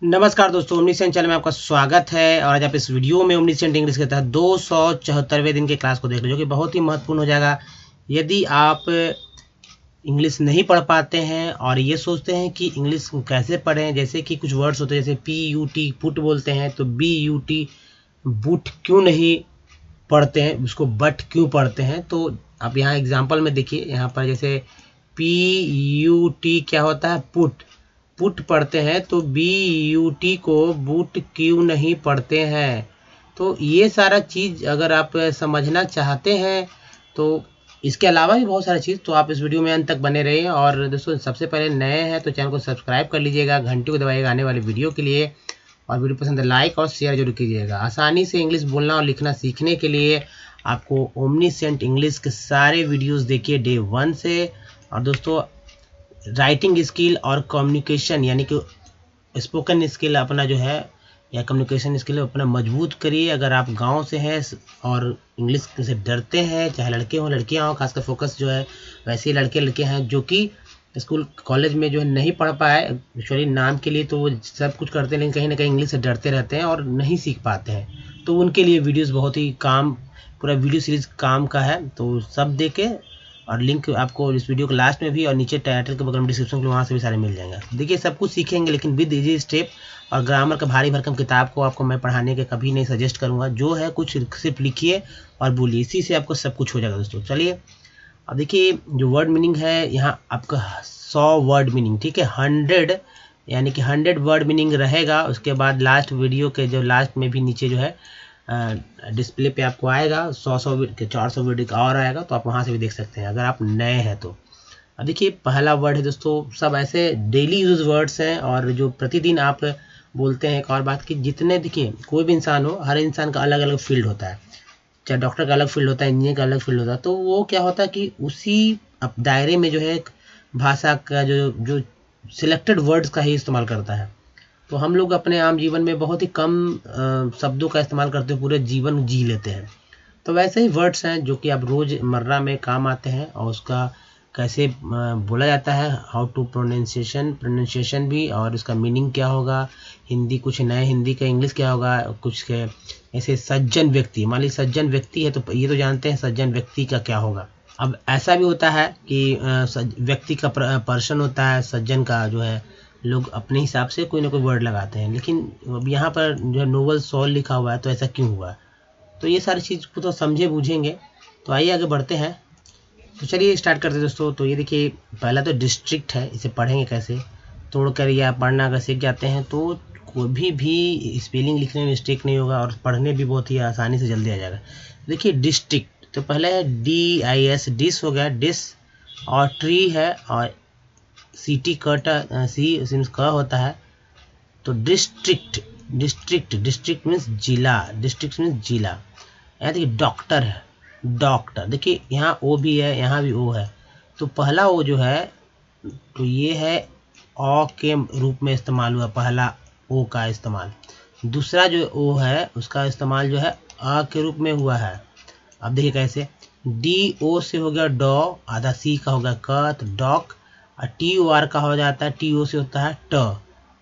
नमस्कार दोस्तों, omniscient channel में आपका स्वागत है। और आज आप इस वीडियो में ओमनीसेंट इंग्लिश के तहत 274वें दिन के क्लास को देख रहे हो, जो कि बहुत ही महत्वपूर्ण हो जाएगा। यदि आप इंग्लिश नहीं पढ़ पाते हैं और ये सोचते हैं कि इंग्लिश कैसे पढ़ें, जैसे कि कुछ वर्ड्स होते हैं जैसे PUT पुट बोलते हैं, तो BUT बूट क्यों नहीं पढ़ते हैं, उसको बट क्यों पढ़ते हैं। तो आप यहाँ एग्जाम्पल में देखिए, यहाँ पर जैसे PUT क्या होता है, पुट पुट पढ़ते हैं, तो BUT को बूट क्यों नहीं पढ़ते हैं। तो ये सारा चीज़ अगर आप समझना चाहते हैं, तो इसके अलावा भी बहुत सारी चीज़, तो आप इस वीडियो में अंत तक बने रहिए। और दोस्तों, सबसे पहले नए हैं तो चैनल को सब्सक्राइब कर लीजिएगा, घंटी को दबाइएगा आने वाली वीडियो के लिए, और वीडियो पसंद है लाइक और शेयर जरूर कीजिएगा। आसानी से इंग्लिश बोलना और लिखना सीखने के लिए आपको ओमनीसेंट इंग्लिश के सारे वीडियोस देखिए डे 1 से। और दोस्तों, राइटिंग स्किल और कम्युनिकेशन यानी कि स्पोकन स्किल अपना जो है, या कम्युनिकेशन स्किल अपना मजबूत करिए। अगर आप गांव से हैं और इंग्लिश से डरते हैं, चाहे लड़के हों लड़कियां हों, खासकर फोकस जो है वैसे ही लड़के लड़के हैं जो कि स्कूल कॉलेज में जो है नहीं पढ़ पाए, एक्चुअली नाम के लिए तो वो सब कुछ करते हैं, लेकिन कहीं ना कहीं इंग्लिश से डरते रहते हैं और नहीं सीख पाते हैं। तो उनके लिए वीडियोस बहुत ही काम, पूरा वीडियो सीरीज काम का है, तो सब देखे। और लिंक आपको इस वीडियो के लास्ट में भी और नीचे टाइटल के बगल में डिस्क्रिप्शन में, वहाँ से भी सारे मिल जाएंगे। देखिए, सब कुछ सीखेंगे लेकिन विद इजी स्टेप। और ग्रामर का भारी भरकम किताब को आपको मैं पढ़ाने के कभी नहीं सजेस्ट करूँगा। जो है कुछ सिर्फ लिखिए और बोलिए, इसी से आपको सब कुछ हो जाएगा दोस्तों। चलिए अब देखिए, जो वर्ड मीनिंग है यहाँ आपका 100 वर्ड मीनिंग, ठीक है, 100 यानी कि 100 वर्ड मीनिंग रहेगा। उसके बाद लास्ट वीडियो के जो लास्ट में भी नीचे जो है डिस्प्ले पे आपको आएगा 100 के 400 वीडियो का और आएगा, तो आप वहाँ से भी देख सकते हैं अगर आप नए हैं तो। अब देखिए, पहला वर्ड है दोस्तों, सब ऐसे डेली यूज वर्ड्स हैं और जो प्रतिदिन आप बोलते हैं। एक और बात कि जितने, देखिए कोई भी इंसान हो, हर इंसान का अलग अलग फील्ड होता है, चाहे डॉक्टर का अलग फील्ड होता है, इंजीनियर का अलग फील्ड होता है। तो वो क्या होता है कि उसी दायरे में जो है भाषा का जो जो सिलेक्टेड वर्ड्स का ही इस्तेमाल करता है। तो हम लोग अपने आम जीवन में बहुत ही कम शब्दों का इस्तेमाल करते हुए पूरे जीवन जी लेते हैं। तो वैसे ही वर्ड्स हैं जो कि अब रोज़मर्रा में काम आते हैं, और उसका कैसे बोला जाता है, हाउ टू प्रोनाउंसिएशन भी, और उसका मीनिंग क्या होगा, हिंदी कुछ नए हिंदी का इंग्लिश क्या होगा, कुछ के ऐसे सज्जन व्यक्ति, मान लीजिए सज्जन व्यक्ति है तो ये तो जानते हैं सज्जन व्यक्ति का क्या होगा। अब ऐसा भी होता है कि व्यक्ति का पर्सन होता है, सज्जन का जो है लोग अपने हिसाब से कोई ना कोई वर्ड लगाते हैं। लेकिन अब यहाँ पर जो है नोवेल सोल लिखा हुआ है, तो ऐसा क्यों हुआ। तो ये सारी चीज़ को तो समझे बूझेंगे। तो आइए आगे बढ़ते हैं। तो चलिए स्टार्ट करते हैं दोस्तों। तो ये देखिए, पहला तो डिस्ट्रिक्ट है, इसे पढ़ेंगे कैसे, तोड़कर या पढ़ना अगर सीख जाते हैं तो कोई भी स्पेलिंग लिखने में मिस्टेक नहीं होगा और पढ़ने भी बहुत ही आसानी से जल्दी आ जाएगा। देखिए डिस्ट्रिक्ट, तो पहले है DIS, डिस हो गया, डिस, और ट्री है, और CT कटा सी सिम्स क होता है। तो डिस्ट्रिक्ट, डिस्ट्रिक्ट मीन्स जिला, डिस्ट्रिक्ट मीन्स जिला। यहाँ देखिए डॉक्टर है, डॉक्टर, देखिए यहाँ ओ भी है, यहाँ भी ओ है। तो पहला ओ जो है, तो ये है अ के रूप में इस्तेमाल हुआ, पहला ओ का इस्तेमाल। दूसरा जो ओ है उसका इस्तेमाल जो है अ के रूप में हुआ है। अब देखिए कैसे, DO से हो गया डॉ, आधा सी का हो गया क, तो डॉक। और TOR का हो जाता है, TO से होता है ट,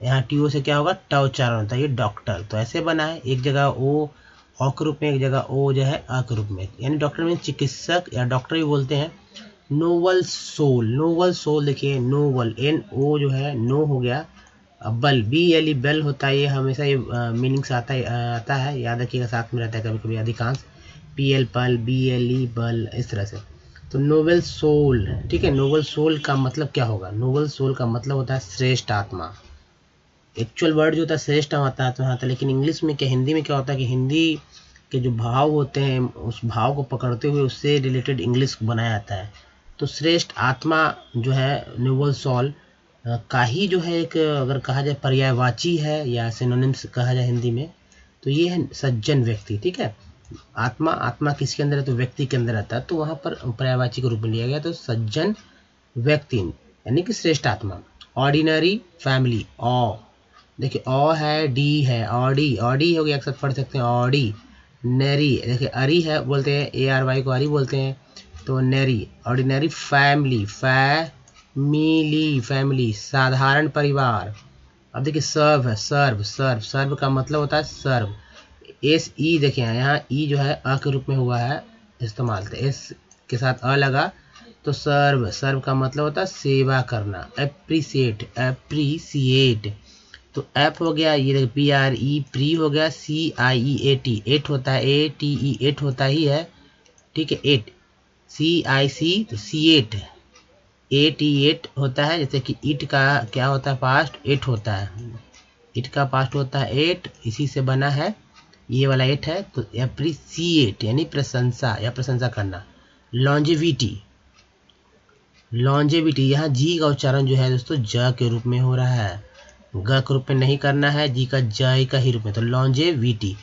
यहाँ TO से क्या होगा, ट उच्चारण होता है, ये डॉक्टर। तो ऐसे बना है, एक जगह ओ अ के रूप में, एक जगह ओ जो है अ के रूप में, यानी डॉक्टर में चिकित्सक या डॉक्टर भी बोलते हैं। नोवल सोल, नोवल सोल, देखिए नोवल, NO जो है नो हो गया। अब बल, BLE बेल होता है, ये हमेशा ये मीनिंग्स आता है, याद रखिएगा, साथ में रहता है कभी कभी अधिकांश। PL पल, BLE बल, इस तरह से। तो नोवेल सोल, ठीक है, नोवेल सोल का मतलब क्या होगा, नोवेल सोल का मतलब होता है श्रेष्ठ आत्मा। एक्चुअल वर्ड जो होता है श्रेष्ठ होता है, तो आता है, लेकिन इंग्लिश में क्या, हिंदी में क्या होता है कि हिंदी के जो भाव होते हैं उस भाव को पकड़ते हुए उससे रिलेटेड इंग्लिश बनाया जाता है। तो श्रेष्ठ आत्मा जो है नोवेल सोल का ही जो है एक, अगर कहा जाए पर्यायवाची है या सिनोनिम्स कहा जाए हिंदी में, तो ये है सज्जन व्यक्ति, ठीक है। आत्मा, आत्मा किसके अंदर है, तो व्यक्ति के अंदर आता है, तो वहाँ पर पर्यायवाची के रूप में लिया गया, तो सज्जन व्यक्ति यानी कि श्रेष्ठ आत्मा। ऑर्डिनरी फैमिली, ऑ, देखिए ऑ है, डी है, ऑडी, ऑडी हो गया, एक साथ पढ़ सकते हैं, ऑडी। नेरी, देखिए अरी है, बोलते हैं ARY को अरी बोलते हैं, तो नेरी। ऑर्डिनरी फैमिली, फैमिली, फैमिली साधारण परिवार। अब देखिए सर्व है, सर्व सर्व सर्व का मतलब होता है सर्व। एस ई देखिए यहाँ ई जो है अ के रूप में हुआ है इस्तेमाल, तो एस के साथ अ लगा तो सर्व, सर्व का मतलब होता है सेवा करना, एप्रिसिएट, एप्रिसिएट। तो एप हो गया, ये देखिए पी आर ई प्री हो गया, सी आई ई ए टी एट होता है, ए टी ई एट होता ही है, ठीक है एट, सी आई सी तो सी एट, ए टी एट होता है। जैसे कि इट का क्या होता है पास्ट, एट होता है, इट का पास्ट होता है एट, इसी से बना है ये वाला एट है। तो एप्रिसिएट यानी प्रशंसा या प्रशंसा करना। लॉन्जेविटी, लॉन्जेविटी यहाँ जी का उच्चारण जो है दोस्तों ज के रूप में हो रहा है, ग के रूप में नहीं करना है, जी का ज का ही रूप में। तो लॉन्जेविटी,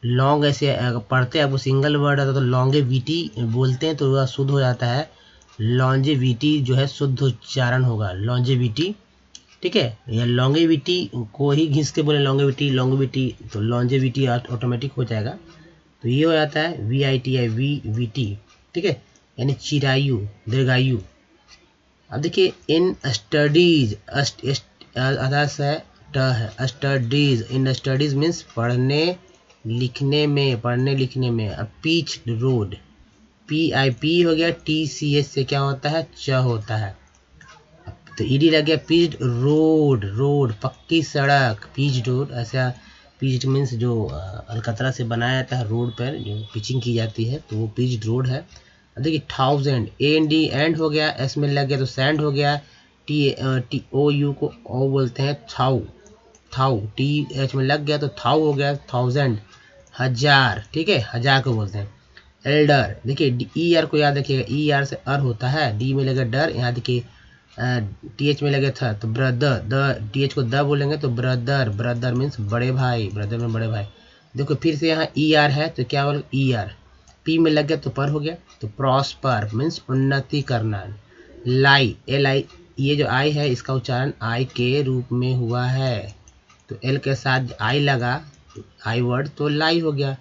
लॉन्ग ऐसे पढ़ते हैं, अब वो सिंगल वर्ड आता तो लॉन्गेविटी बोलते हैं तो वह शुद्ध हो जाता है, लॉन्जेविटी जो है शुद्ध उच्चारण होगा लॉन्जेविटी, ठीक है। या लॉन्गेविटी को ही घिस के बोले लॉन्गेविटी, लॉन्गेविटी तो लॉन्जेविटी ऑटोमेटिक हो जाएगा। तो ये हो जाता है V I T I V V T, ठीक है, यानी चिरायु, दीर्घायु। अब देखिए इन स्टडीज, अदास है ट है, स्टडीज, इन स्टडीज मीन्स पढ़ने लिखने में, पढ़ने लिखने में। अब pitch road, P I P हो गया, टी सी एस से क्या होता है च होता है, तो ईडी लग गया पीच रोड, रोड पक्की सड़क, पीच रोड ऐसा, पीच मीन्स जो अलकतरा से बनाया जाता है रोड पर जो पिचिंग की जाती है, तो वो पीच रोड है। देखिए thousand, A N D and हो गया, एस में लग गया तो सैंड हो गया, टी ओ यू को ओ बोलते हैं थाउ, थाउ टी एच में लग गया तो थाउ हो गया, थाउजेंड, हजार, ठीक है, हजार को बोलते हैं। एल्डर, देखिए ई आर को याद रखिएगा, ई आर से अर होता है, डी में लगा डर, यहाँ देखिए टी एच में लगे था तो ब्रदर, द टी एच को द बोलेंगे तो ब्रदर, ब्रदर मीन्स बड़े भाई, ब्रदर में बड़े भाई। देखो फिर से यहाँ ई आर है तो क्या बोल, ई आर, पी में लग गया तो पर हो गया, तो प्रॉस्पर मीन्स उन्नति करना। लाई, एल आई, ये जो आई है इसका उच्चारण आई के रूप में हुआ है, तो एल के साथ आई लगा, आई वर्ड तो लाई हो गया।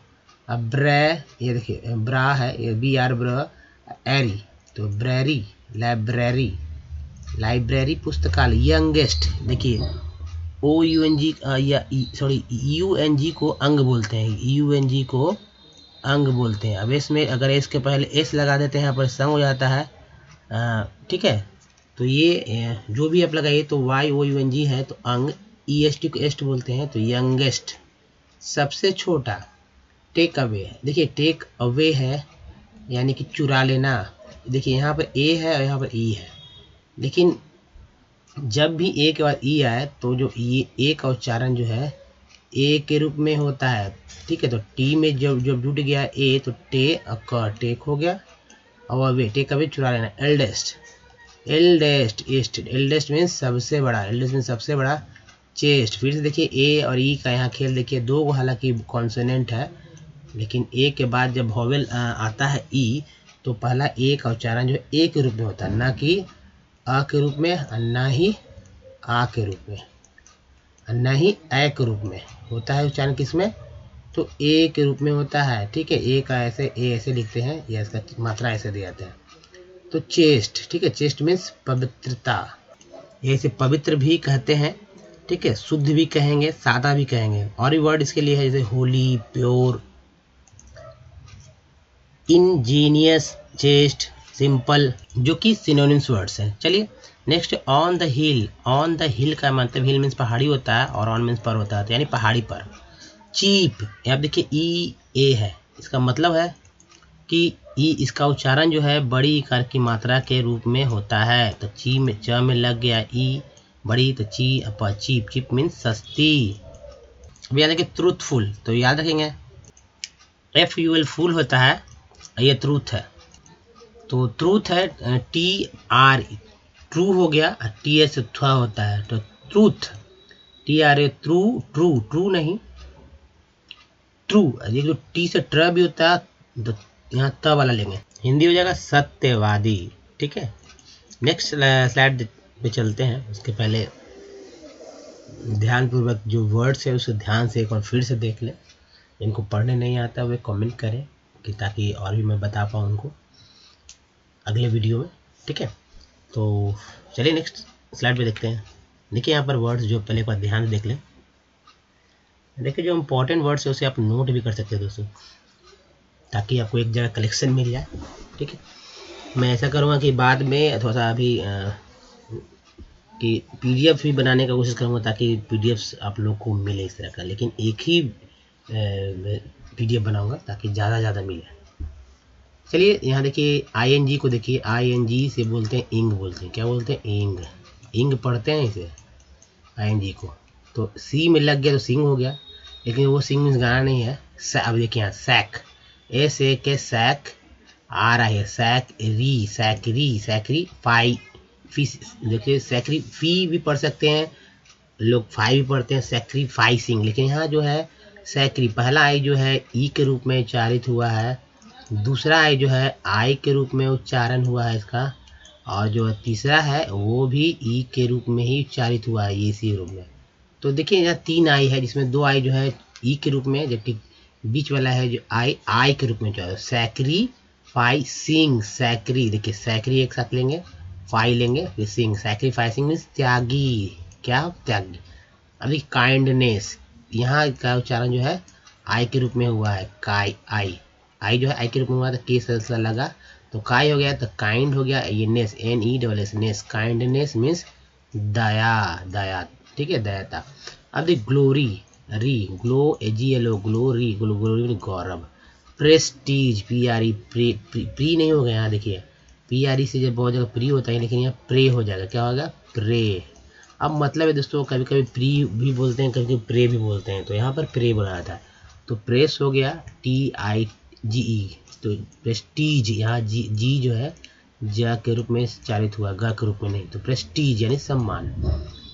अब ब्रे, ये देखिए ब्रा है, ये बी आर ब्र, एरी तो ब्रेरी, लाइब्रेरी, लाइब्रेरी पुस्तकालय। यंगेस्ट, देखिए ओ यू एन जी या सॉरी यू एन जी को अंग बोलते हैं, यू एन जी को अंग बोलते हैं। अब इसमें अगर एस के पहले एस लगा देते हैं यहाँ पर संग हो जाता है, ठीक है। तो ये जो भी आप लगाइए तो Y O U N G है तो अंग, ई एस टी को एस्ट बोलते हैं, तो यंगेस्ट सबसे छोटा। टेक अवे, देखिए टेक अवे है यानी कि चुरा लेना, देखिए यहाँ पर ए है और यहाँ पर ई है, लेकिन जब भी ए के बाद ई आए तो जो ये ए का उच्चारण जो है ए के रूप में होता है, ठीक है। तो टी में जब जब जुट गया ए तो टे अकर, टेक हो गया, और अवे टेक अवे चुरा लेना। एल्डेस्ट, एल्डेस्ट एस्ट, एल्डेस्ट मीन्स सबसे बड़ा, एल्डेस्ट मीन्स सबसे बड़ा। चेस्ट, फिर से देखिए ए और ई का यहाँ खेल, देखिए दो को हालांकि कॉन्सोनेंट है, लेकिन ए के बाद जब वॉवेल आता है ई तो पहला ए का उच्चारण जो है ए के रूप में होता है, ना कि अ के रूप में, ना ही आ के रूप में, ना ही ए के रूप में होता है उच्चारण, किसमें तो ए के रूप में होता है, ठीक है। ए का ऐसे, ए ऐसे लिखते हैं या इसका मात्रा ऐसे दिए जाते हैं। तो चेस्ट, ठीक है, चेस्ट मीन्स पवित्रता, इसे पवित्र भी कहते हैं, ठीक है, शुद्ध भी कहेंगे, सादा भी कहेंगे, और भी वर्ड इसके लिए है जैसे Holi, pure, Angénieux, chest, simple, जो कि सिनोनिम्स वर्ड्स हैं। चलिए next, on the hill, on the हिल का मतलब हिल मीन्स पहाड़ी होता है और ऑन मीन्स पर होता है, तो यानी पहाड़ी पर। चीप, यहाँ देखिए ई ए है, इसका मतलब है कि ई, इसका उच्चारण जो है बड़ी इकार की मात्रा के रूप में होता है, तो ची में च में लग गया ई बड़ी, तो ची अपा चीप, चीप मीन्स सस्ती। अब याद देखिए ट्रूथफुल, तो याद रखेंगे एफ यू एल फुल होता है, ये ट्रूथ है, तो ट्रूथ है टी आर, ट्रू हो गया, टी एस था होता है, तो truth, T R A, true, true, true नहीं ट्रू, ये जो टी से ट्र भी होता है तो यहाँ त वाला लेंगे, हिंदी हो जाएगा सत्यवादी, ठीक है। नेक्स्ट स्लाइड पे चलते हैं, उसके पहले ध्यानपूर्वक जो वर्ड्स है उसे ध्यान से एक बार फिर से देख लें, इनको पढ़ने नहीं आता वे कमेंट करें कि ताकि और भी मैं बता पाऊँ उनको अगले वीडियो में, ठीक है। तो चलिए नेक्स्ट स्लाइड पे देखते हैं। देखिए यहाँ पर वर्ड्स जो पहले एक बार ध्यान से देख लें। देखिए जो इम्पोर्टेंट वर्ड्स है उसे आप नोट भी कर सकते हैं दोस्तों, ताकि आपको एक जगह कलेक्शन मिल जाए। ठीक है, मैं ऐसा करूँगा कि बाद में थोड़ा सा अभी कि पीडीएफ भी बनाने का कोशिश करूँगा, ताकि पीडीएफ आप लोग को मिले इस तरह का, लेकिन एक ही पीडीएफ बनाऊँगा ताकि ज़्यादा मिले। चलिए यहाँ देखिए ING को देखिए, ING से बोलते हैं इंग, बोलते हैं क्या बोलते हैं, इंग। इंग पढ़ते हैं इसे ING को, तो सी में लग गया तो सिंग हो गया, लेकिन वो सिंग मीन्स गाना नहीं है। अब देखिए यहाँ सैक, ऐसे के सैक आ रहा है, सैकरी सैकरी सैकरी फाई फी, देखिए सैकरी फी भी पढ़ सकते हैं लोग, फाई भी पढ़ते हैं, सैक्रीफाइसिंग। लेकिन यहाँ जो है सैकरी, पहला आई जो है ई के रूप में उच्चारित हुआ है, दूसरा आई जो है आई के रूप में उच्चारण हुआ है इसका, और जो तीसरा है वो भी ई के रूप में ही उच्चारित हुआ है, ये इसी रूप में। तो देखिए यहाँ 3 आई है, जिसमें 2 आई जो है ई के रूप में, जबकि बीच वाला है जो आई के रूप में उच्चारित। सैकरी फाई सिंग, सैकरी, देखिए सैकरी एक साथ लेंगे, फाई लेंगे, फिर सिंग। सैक्रीफाइसिंग मीन्स त्यागी, क्या त्यागी। अभी काइंडनेस, यहाँ का उच्चारण जो है आई के रूप में हुआ है, काई आई जो है आई के रूप में हुआ, तो के सिलसिला लगा तो काई हो गया, तो काइंड हो गया, ये नेस NESS नेस, काइंडनेस मीन्स दया। ठीक है, दयाता। अब देख ग्लोरी, री ग्लो GLO, ग्लोरी ग्लोरी गौरव। प्रेस्टीज PRE, प्री नहीं हो गया यहाँ, देखिए PRE से जब बहुत जगह प्री होता है, लेकिन यहाँ प्रे हो जाएगा, क्या होगा, प्रे। अब मतलब है दोस्तों, कभी कभी प्री भी बोलते हैं, कभी कभी प्रे भी बोलते हैं, तो यहाँ पर प्रे बोला था, तो प्रेस हो गया TIGE, तो प्रेस्टीज, यहाँ जी जो है ज के रूप में उच्चारित हुआ, ग के रूप में नहीं, तो प्रेस्टीज यानी सम्मान।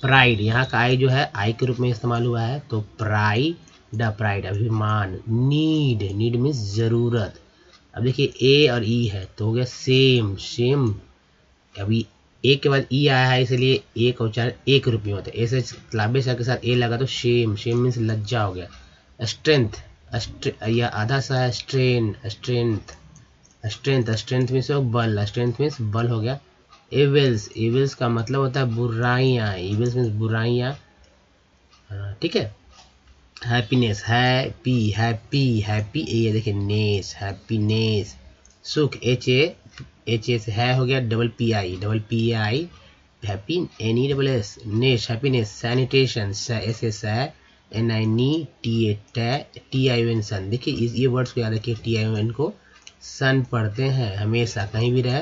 प्राइड, यहाँ का आई जो है आई के रूप में इस्तेमाल हुआ है, तो प्राइड अभिमान। नीड मीन्स जरूरत। अब देखिए ए और ई है, तो हो गया सेम। अभी ए के बाद ई आया है, इसलिए ए का उच्चारण ए के रूप में होता है, ऐसे लाबे सा के साथ ए लगा तो शेम मीन्स लज्जा हो गया। स्ट्रेंथ, या आधा सा है, स्ट्रेंथ मीन्स बल, स्ट्रेंथ मीन्स बल हो गया। एविल्स का मतलब होता है बुराइयाँ, एविल्स मीन्स बुराइयाँ। ठीक है। हैप्पीनेस, हैप्पी, ये देखिए नेस, हैप्पीनेस। सुख, HA से है हो गया, PI, happy NESS, ness happiness. Sanitation, SSA NINTA TION सन, देखिए ये वर्ड्स को याद रखिए, TION को सन पढ़ते हैं हमेशा, कहीं भी रहे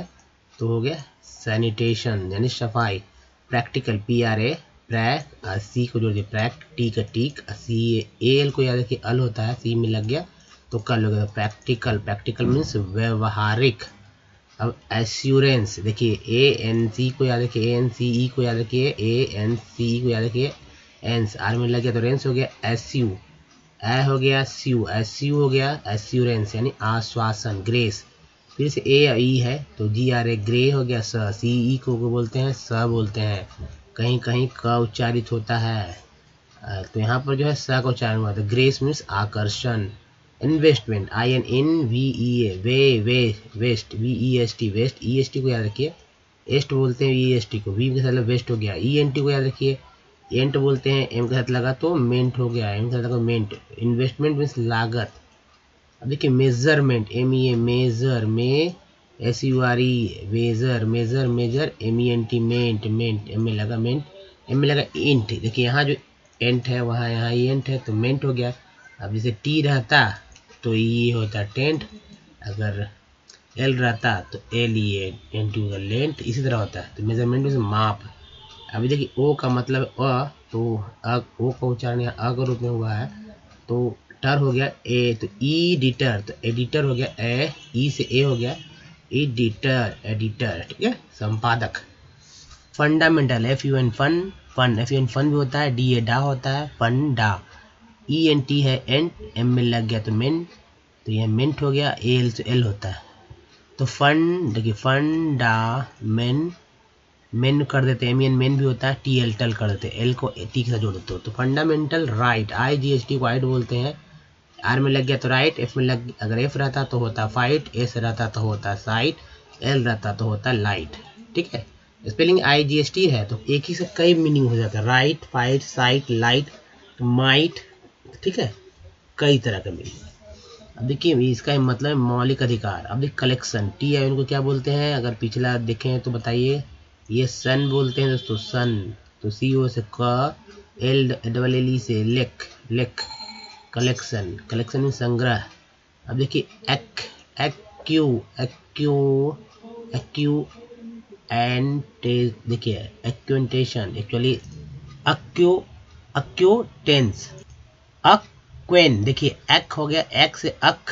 तो हो गया सैनिटेशन यानी सफाई। प्रैक्टिकल PRA सी को जोड़ दिया, टी का टीक, AL को याद रखिए, अल होता है, सी में लग गया तो कल हो गया। प्रैक्टिकल मीन्स व्यवहारिक। अब एश्योरेंस, देखिए ANC को याद रखिए, ANCE को याद रखिए, ANCE को याद रखिए, एंस आर में लग गया तो रेंस हो गया। SU ए हो गया, SU हो गया, एश्योरेंस यानी आश्वासन। ग्रेस, फिर से ए और ई है तो GRA ग्रे हो गया। CE को बोलते हैं, बोलते हैं, कहीं कहीं क उच्चारित होता है, तो यहाँ पर जो है स का उच्चारण हुआ था। ग्रेस मीन्स आकर्षण। Investment, INVEA vest, vest, EST को याद रखिए, एस्ट बोलते हैं EST को, वी के साथ वेस्ट हो गया। ENT को याद रखिए, एंट बोलते हैं, एम के साथ लगा तो मेंट हो गया, एम के साथ लगा मेंट। इन्वेस्टमेंट मीन्स लागत। अब देखिए मेजरमेंट, MEA मेजर, में SURE मेजर, मेजर, MENT मेंट, एम में लगा मेंट, एम में लगा इंट। देखिए यहाँ जो एंट है वहाँ यहाँ एंट है तो मेंट हो गया। अब जैसे टी रहता तो ये होता टेंट, अगर एल रहता तो LENT होगा लेंट, इसी तरह होता है। तो मेजरमेंट में माप। अभी देखिए ओ का मतलब अ, तो ओ का उच्चारण यहाँ अ के रूप में हुआ है, तो टर हो गया ए, तो एडिटर, तो एडिटर हो गया ई से ए हो गया एडिटर, ठीक है, संपादक। फंडामेंटल, FUN फन भी होता है, DA डा होता है, फंडा। ENT है एंट, एम में लग गया तो मेन, तो यह मेंट हो गया, AL से L होता है। तो फंड, देखिए फंडा मेन कर देते हैं, मेन भी होता है, TL टल कर देते हैं, एल को टी के साथ जोड़ देते हो। तो फंडामेंटल राइट, IGHT को राइट बोलते हैं, आर में लग गया तो राइट, एफ में लग, अगर एफ रहता तो होता फाइट, एस रहता तो होता साइट, एल रहता तो होता लाइट। ठीक है, स्पेलिंग IGST है तो एक ही से कई मीनिंग हो जाता है, right, fight, site, light, might, ठीक है, कई तरह का मीनिंग। अब देखिए इसका मतलब है मौलिक अधिकार। अब देखिए कलेक्शन, टी है इनको क्या बोलते हैं, अगर पिछला देखें तो बताइए, ये सन बोलते हैं दोस्तों, सन। तो CO से क, LLE से लेक, लेक, कलेक्शन, कलेक्शन में संग्रह। अब देखिए एक्यू, एक्यू, एक्यू एंड देखिए एक्वेंटेशन, एक्चुअली अक्यू, अक्यूटेंस, अक्वेन, देखिए एक् हो गया, एक् से अक,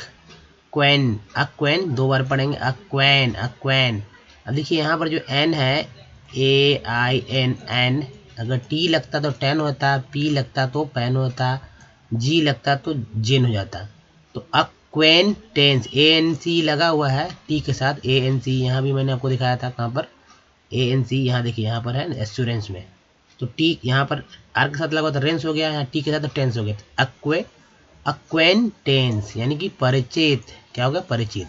क्वेन, अक्वेन, 2 बार पढ़ेंगे, अक्वेन, अक्वेन। अब देखिए यहाँ पर जो एन है, AIN, एन, अगर टी लगता तो टेन होता, पी लगता तो पेन होता, जी लगता तो जिन हो जाता। तो अक्वेंटेंस, ANC लगा हुआ है टी के साथ, ANC यहाँ भी मैंने आपको दिखाया था, कहाँ पर ANC, यहाँ देखिए यहाँ पर है एस्टूरेंस में। तो टी यहाँ पर आर के साथ लगा तो रेंस हो गया, यहाँ टी के साथ तो टेंस हो गया। अक्वेंटेंस यानी कि परिचित, क्या होगा, परिचित।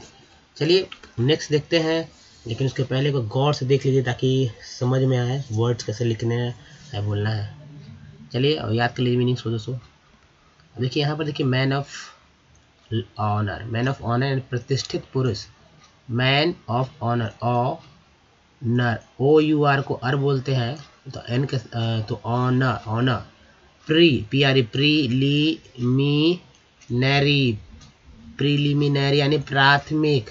चलिए नेक्स्ट देखते हैं, लेकिन उसके पहले को गौर से देख लीजिए ताकि समझ में आए वर्ड्स कैसे लिखने है, बोलना है। चलिए और याद कर लीजिए मीनिंग्स को दोस्तों। देखिए यहाँ पर देखिए man of honour, man of honour प्रतिष्ठित पुरुष, मैन ऑफ ऑनर, नर, OUR को अर बोलते हैं, तो एन के तो honour, honour, PRE, preliminary, preliminary यानी प्राथमिक,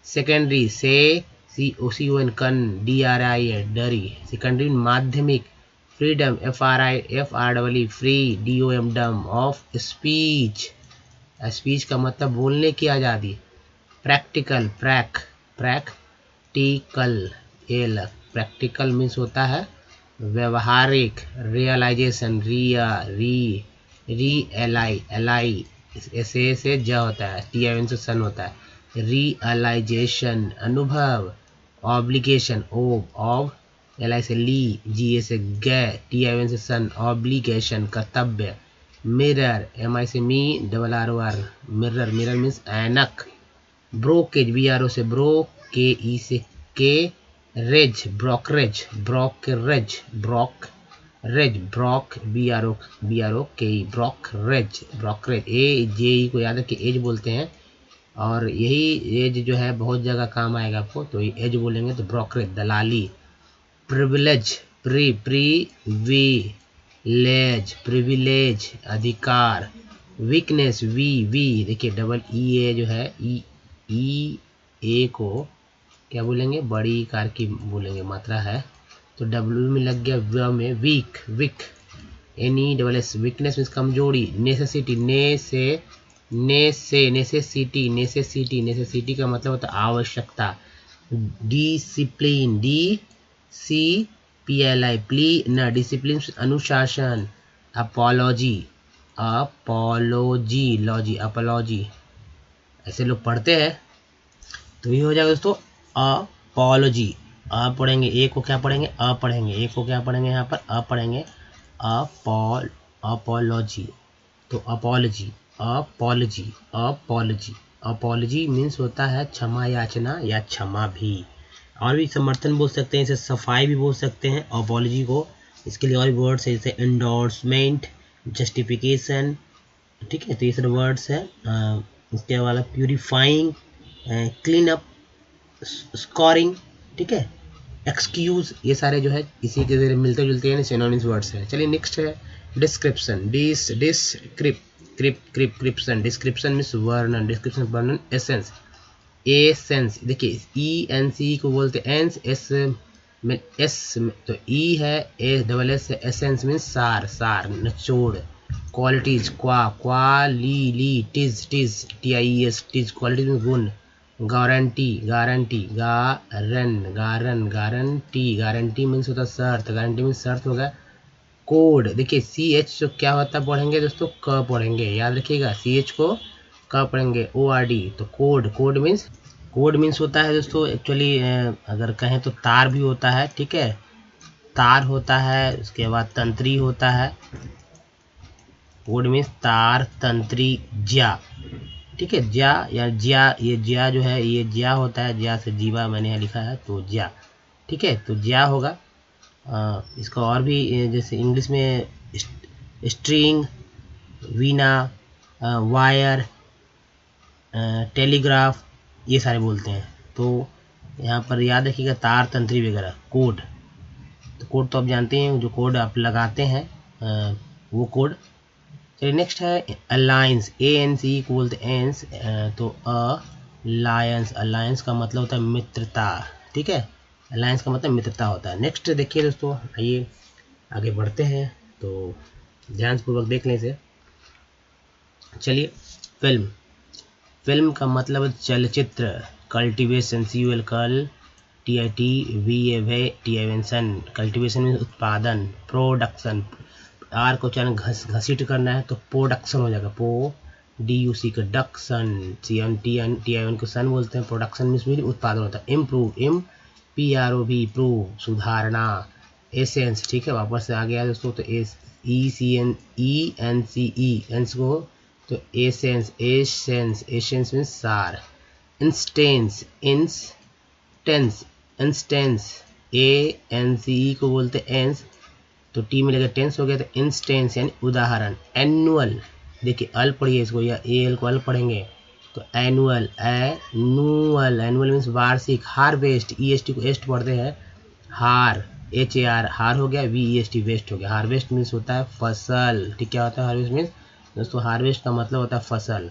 सेकेंडरी, CON, कन, DRI, डरी, सेकेंडरी माध्यमिक, फ्रीडम, FRE, फ्री, DOM, डम, ऑफ स्पीच, स्पीच का मतलब बोलने की आज़ादी, प्रैक्टिकल, प्रैक्टिकल, प्रैक्टिकल मीन्स होता है व्यवहारिक, रियलाइजेशन, एलाई से ज होता है, TIN से सन होता है, रियलाइजेशन, अनुभव, ऑब्लिगेशन, ऑब, LI से ली, GA से गे, TIN से सन, ऑब्लिगेशन, कर्तव्य, मिरर, MI से मी, RR, मिरर, मिरर मीन्स ऐनक, ब्रोकेज, BRO से ब्रो, KE से के, रेज, brokerage, brokerage, brokerage, broke, BRO के, ब्रोकरेज, ब्रोकरेज, AJE को याद रखिए एज बोलते हैं, और यही एज जो है बहुत जगह काम आएगा आपको, तो एज बोलेंगे तो ब्रोकरेज, दलाली, प्रिविलेज, प्रिविलेज, प्रिविलेज, अधिकार, वीकनेस, वी देखिए डबल EA जो है, E को क्या बोलेंगे, बड़ी कार की बोलेंगे, मात्रा है, तो W में लग गया, व में वीक, विक, NESS, वीकनेस मीन्स कमजोरी, नेसेसिटी, नेसेसिटी, नेसेसिटी का मतलब होता है आवश्यकता, डिसिप्लिन, DCPLI, प्ली न, डिसिप्लिन अनुशासन, अपॉलॉजी, अपॉलॉजी, लॉजी, अपॉलॉजी, ऐसे लोग पढ़ते हैं, तो ये हो जाएगा दोस्तों अपॉलॉजी। अ पढ़ेंगे, ए को क्या पढ़ेंगे, अ पढ़ेंगे, ए को क्या पढ़ेंगे, यहाँ पर अ पढ़ेंगे, अपॉलॉजी, तो apology, apology, apology, apology means होता है क्षमा याचना या क्षमा भी, और भी समर्थन बोल सकते हैं, इसे सफाई भी बोल सकते हैं अपॉलॉजी को। इसके लिए और भी वर्ड्स है, जैसे एंडोर्समेंट, जस्टिफिकेशन, ठीक है, तो ये सारे वर्ड्स है। इसके वाला प्यूरिफाइंग, क्लीन अप, स्कोरिंग, ठीक है, एक्सक्यूज, ये सारे जो है इसी के जरिए मिलते जुलते हैं, सिनोनिम्स वर्ड्स है। चलिए नेक्स्ट है डिस्क्रिप्शन, डिस्क्रिप्शन, डिस्क्रिप्शन मीन्स वर्णन, डिस्क्रिप्शन वर्णन, एसेंस, एसेंस, देखिए ENC को बोलते हैं एंस, एस में एस, तो ई है, एस से, एसेंस मीन्स सार, सार, निचोड़, क्वालिटीज, क्वालिटीज, TIES, टीज, क्वालिटीज में गुण, गारंटी, गारंटी, गारंटी मीन्स होता है शर्त, गारंटी मीन्स शर्त होगा। कोड, देखिए CH जो क्या होता है पढ़ेंगे दोस्तों, क पढ़ेंगे, याद रखिएगा CH को क पढ़ेंगे, ORD, तो कोड, कोड मीन्स होता है दोस्तों एक्चुअली, अगर कहें तो तार भी होता है, ठीक है, तार होता है, उसके बाद तंत्री होता है, कोड मीन्स तार, तंत्री, ज्या, ठीक है, ज्या या ज्या, ये ज्या जो है, ये ज्या होता है, ज्या से जीवा मैंने यहाँ लिखा है, तो ज्या, ठीक है, तो ज्या होगा। इसका और भी जैसे इंग्लिश में स्ट्रिंग, वीणा, वायर, टेलीग्राफ, ये सारे बोलते हैं। तो यहाँ पर याद रखिएगा तार, तंत्री वगैरह, कोड। तो कोड तो आप जानते हैं, जो कोड आप लगाते हैं वो कोड। चलिए नेक्स्ट है अलायंस, ANC को बोलते हैं एंस। तो अलायंस, अलायंस का मतलब होता है मित्रता, ठीक है, अलायंस का मतलब मित्रता होता है। नेक्स्ट देखिए दोस्तों, आइए आगे बढ़ते हैं, तो ध्यानपूर्वक देख लें इसे। चलिए, फिल्म, फिल्म का मतलब चलचित्र, कल्टीवेशन, CUL कल, TITVAVN, कल्टीवेशन में उत्पादन, प्रोडक्शन, आर को चरण घसीट करना है तो प्रोडक्शन हो जाएगा, DUC का डक्शन, TIN को सन बोलते हैं, प्रोडक्शन में उत्पादन होता है। इम्प्रूव, PROV, प्रूव, सुधारना। एसेंस, ठीक है, वापस से आ गया दोस्तों, तो ENCE को तो एसेंस, एसेंस मीन्स सार। इंस्टेंस, इंस्टेंस, ANCE को बोलते हैं एंस, तो टी में लगा टेंस हो गया, तो इंस्टेंस यानी उदाहरण। एनुअल, देखिए अल पढ़िए इसको, या AL को अल पढ़ेंगे तो एनुअल, एनुअल मीन्स वार्षिक। हार्वेस्ट, EST को एस्ट पढ़ते हैं, हार, HAR, हार हो गया, VEST वेस्ट हो गया। हार्वेस्ट मीन्स होता है फसल, ठीक, क्या होता है हार्वेस्ट मीन्स दोस्तों, हार्वेस्ट का मतलब होता है फसल।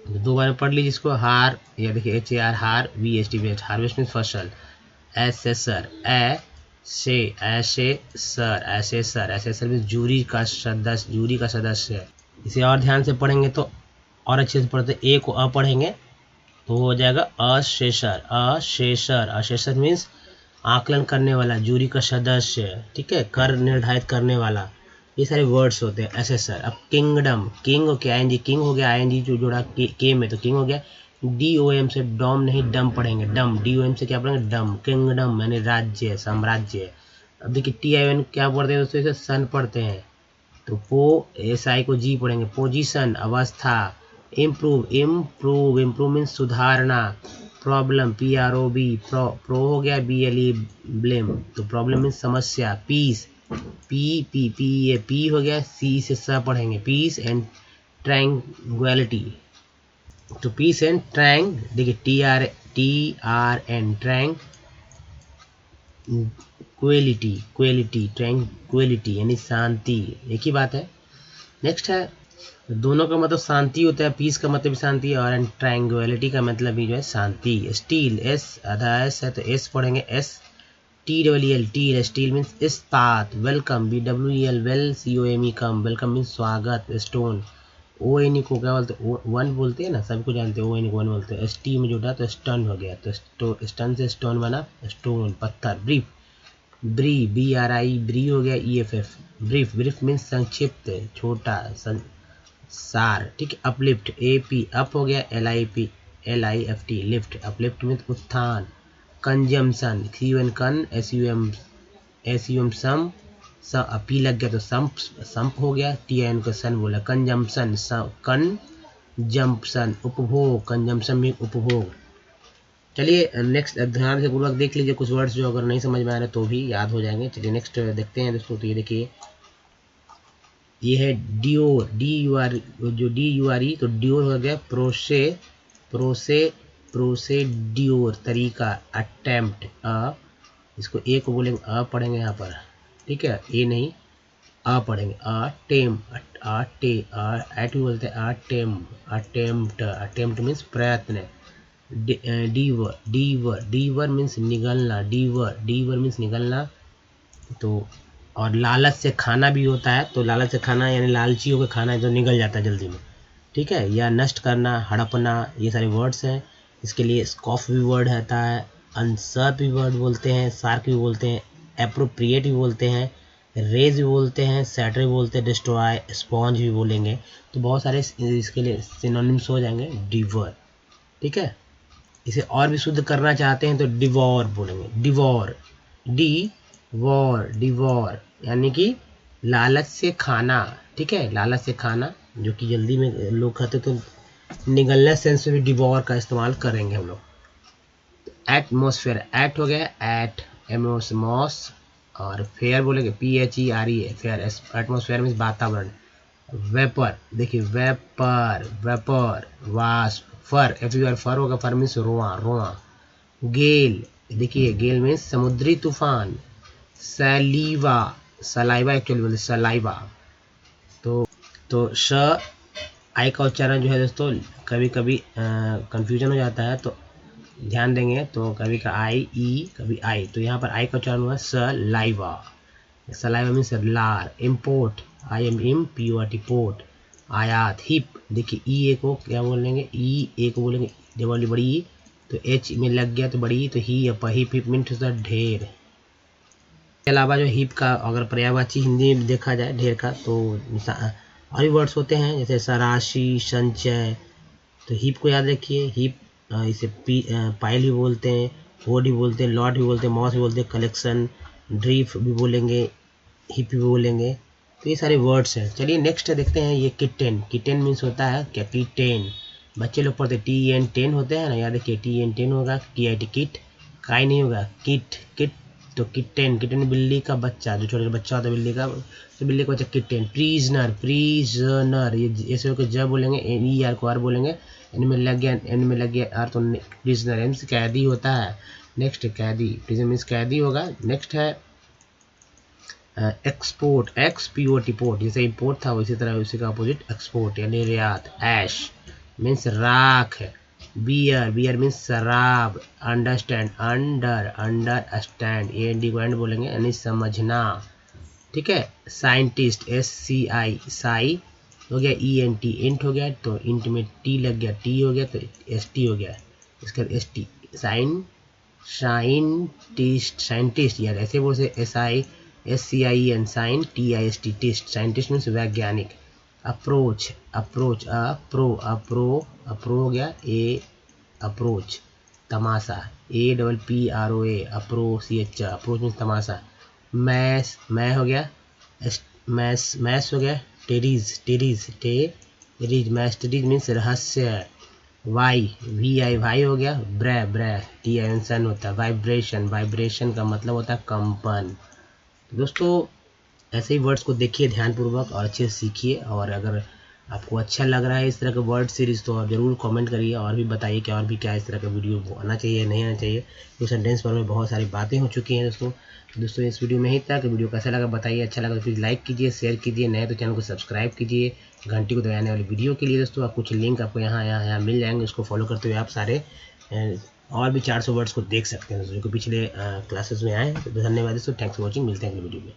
दो बार पढ़ लीजिए इसको, हार, या देखिए HAR हार, VEST वेस्ट, हार्वेस्ट मीन्स फसल। एसेसर, एसेसर मीन्स जूरी का सदस्य है। इसे और ध्यान से पढ़ेंगे तो और अच्छे से पढ़ते, ए को अ पढ़ेंगे तो हो जाएगा अशेषर मीन्स आकलन करने वाला, जूरी का सदस्य, ठीक है, कर निर्धारित करने वाला, ये सारे वर्ड्स होते हैं एसेसर। अब किंगडम, किंग हो गया, ING किंग हो गया, ING जो जोड़ा के में तो किंग हो गया। DOM से डॉम नहीं डम पढ़ेंगे, डम, DOM से क्या पढ़ेंगे, डम, किंगडम यानी राज्य, साम्राज्य। अब देखिए TIN क्या पढ़ते हैं दोस्तों, इसे सन पढ़ते हैं, तो SI को G पढ़ेंगे, पोजीशन, अवस्था। इम्प्रूव मीन्स सुधारना। प्रॉब्लम, PROB, प्रो हो गया, BLE ब्लेम, तो प्रॉब्लम मीन्स समस्या। पीस, पी हो गया, C से स पढ़ेंगे, पीस एंड ट्रैंक्विलिटी, तो पीस एंड ट्रैंक, देखिए TRN ट्रैंक्विलिटी यानी शांति, एक ही बात है। नेक्स्ट है, दोनों का मतलब शांति होता है, पीस का मतलब शांति और ट्रैंक्विलिटी का मतलब भी जो है शांति। स्टील, S आधा S है तो S पढ़ेंगे, TEEL, स्टील मीन्स इस्पात। वेलकम, BWEL वेल, COME कम, वेलकम मीन्स स्वागत। स्टोन, ONE को क्या बोलते हैं, वन बोलते हैं ना, सबको जानते हैं, ONE को वन बोलते हैं। ST में जुड़ा तो स्टन हो गया, तो स्टन से स्टोन बना, स्टोन, पत्थर। ब्रीफ, BRI, ब्री हो गया, EFF, ब्रीफ मीन्स संक्षिप्त, छोटा, सार, ठीक है। अपलिफ्ट, AP अप हो गया, LIFT लिफ्ट, अपलिफ्ट मीन्स उत्थान। कंजम्पशन, CUN कन, SUM सम, पी लग गया तो संप हो गया, TIN को सन बोला। कंजम्पशन, कंजम्पशन, उपभोग, कंजम्पशन में उपभोग। चलिए नेक्स्ट ध्यान से पूर्वक देख लीजिए, कुछ वर्ड्स जो अगर नहीं समझ में आ रहे तो भी याद हो जाएंगे। चलिए नेक्स्ट देखते हैं दोस्तों, तो ये देखिए, ये है DOR, जो DURE, तो DOR हो गया प्रोसेड्योर, तरीका। अटेम्प्ट, इसको ए को बोलेंगे, पढ़ेंगे यहाँ पर, ठीक है, ए नहीं पढ़ेंगे। एट बोलते हैं, अटेम्प्ट मीन्स प्रयत्न। डीवर मीन्स निगलना, डीवर मीन्स निगलना। तो और लालच से खाना भी होता है, तो लालच से खाना यानी लालची होकर खाना है तो निगल जाता है जल्दी में, ठीक है। या नष्ट करना, हड़पना, ये सारे वर्ड्स हैं। इसके लिए स्कॉफ भी वर्ड रहता है, अनसर्प भी वर्ड बोलते हैं, सार्क भी बोलते हैं, एप्रोप्रिएट भी बोलते हैं, रेज भी बोलते हैं, सैटर भी बोलते हैं, डिस्ट्रॉय, स्पॉन्ज भी बोलेंगे। तो बहुत सारे इसके लिए सिनोनिम्स हो जाएंगे डिवर, ठीक है। इसे और भी शुद्ध करना चाहते हैं तो डिवॉर बोलेंगे, डिवॉर यानी कि लालच से खाना, ठीक है, लालच से खाना, जो कि जल्दी में लोग खाते तो निगलने सेंस में भी डिवॉर का इस्तेमाल करेंगे हम लोग। एटमॉस्फेयर, एट हो गया एट, एमोस और फेयर बोलेंगे PHERE फेयर, एटमॉस्फेयर मीन्स वातावरण। वेपर, देखिए वेपर, वेपर, वास्प, फर, FUR फर होगा, फर मीन्स रोआ, रोआ। गेल, देखिए गेल मीन्स समुद्री तूफान। सलीवा, सलाइवा एक्चुअली बोलते सलाइवा। तो श आई का उच्चारण जो है दोस्तों कभी कभी कंफ्यूजन हो जाता है, तो ध्यान देंगे। तो कभी का आई ई, कभी आई, तो यहाँ पर आई का उच्चारण हुआ सलाइवा। सलाइवा मीन्स लार। Import, IMPORT port. आयात, हिप, देखिए ई ए को क्या बोलेंगे, ई ए को बोलेंगे जब वाली बड़ी ई, तो एच में लग गया तो बड़ी ई, तो ही अप, हिप मीन्स ढेर। इसके अलावा जो हिप का अगर पर्यायवाची हिंदी में देखा जाए ढेर का, तो और भी वर्ड्स होते हैं जैसे सराशी, संचय। तो हिप को याद रखिए, हिप इसे पाइल भी बोलते हैं, होड भी बोलते हैं, लॉट भी बोलते हैं, मॉस भी बोलते हैं, कलेक्शन, ड्रीफ भी बोलेंगे, हिप भी बोलेंगे। तो ये सारे वर्ड्स हैं। चलिए नेक्स्ट देखते हैं ये किटेन। किटेन मीन्स होता है क्या, किटेन। बच्चे लोग पढ़ते TEN 10 होते हैं ना, याद रखिए TEN 10 होगा, KIT किट, काई नहीं होगा, किट किट। तो किटेन, किटेन बिल्ली का बच्चा, जो छोटा बच्चा होता है बिल्ली का, तो बिल्ली का बच्चा किटेन। प्रीजनर, प्रीजनर, ये ऐसे होकर जब बोलेंगे, NER को आर बोलेंगे, एन में लग गया आर, तो प्रिजनर मीन्स कैदी होता है। नेक्स्ट कैदी, प्रिजन मीन्स कैदी होगा। नेक्स्ट है एक्सपोर्ट, XPORT पोर्ट, जैसे इंपोर्ट था उसी तरह उसी का अपोजिट एक्सपोर्ट या निर्यात। ऐश मीन्स राख। बियर, बियर मीन्स शराब। अंडरस्टैंड, अंडरस्टैंड, AND को एंड बोलेंगे यानी समझना, ठीक है। साइंटिस्ट, SCI, साई हो गया, ENT इंट हो गया, तो इंट में T लग गया, T हो गया, तो ST हो गया, इसका ST। साइंटिस्ट, साइंटिस्ट यार ऐसे बोल से SISCIEN, TIST, टिस्ट, साइंटिस्ट मीन्स वैज्ञानिक। अप्रोच, अप्रोच, अप्रो हो गया, अप्रोच, तमाशा, APPROA, अप्रोच मीन्स तमाशा। मैस, मैं हो गया, मैस हो गया, टेरीज, मैस्टरीज मीन्स रहस्य। VI, भाई हो गया, ब्रै, TIN होता है। वाइब्रेशन, वाइब्रेशन का मतलब होता है कंपन। तो दोस्तों ऐसे ही वर्ड्स को देखिए ध्यानपूर्वक और अच्छे से सीखिए, और अगर आपको अच्छा लग रहा है इस तरह का वर्ड सीरीज़ तो आप ज़रूर कमेंट करिए और भी बताइए कि और भी क्या इस तरह का वीडियो आना चाहिए नहीं आना चाहिए। तो सेंटेंस पर में बहुत सारी बातें हो चुकी हैं दोस्तों इस वीडियो में ही तक। वीडियो कैसा लगा बताइए, अच्छा लगा तो प्लीज़ लाइक कीजिए, शेयर कीजिए, नए तो चैनल को सब्सक्राइब कीजिए घंटी को दबाने वाली वीडियो के लिए। दोस्तों आप कुछ लिंक आपको यहाँ मिल जाएंगे, उसको फॉलो करते हुए आप सारे और भी 400 वर्ड्स को देख सकते हैं जो कि पिछले क्लासेस में आए हैं। तो धन्यवाद दोस्तों, थैंक्स फॉर वॉचिंग, मिलते हैं अगली वीडियो में।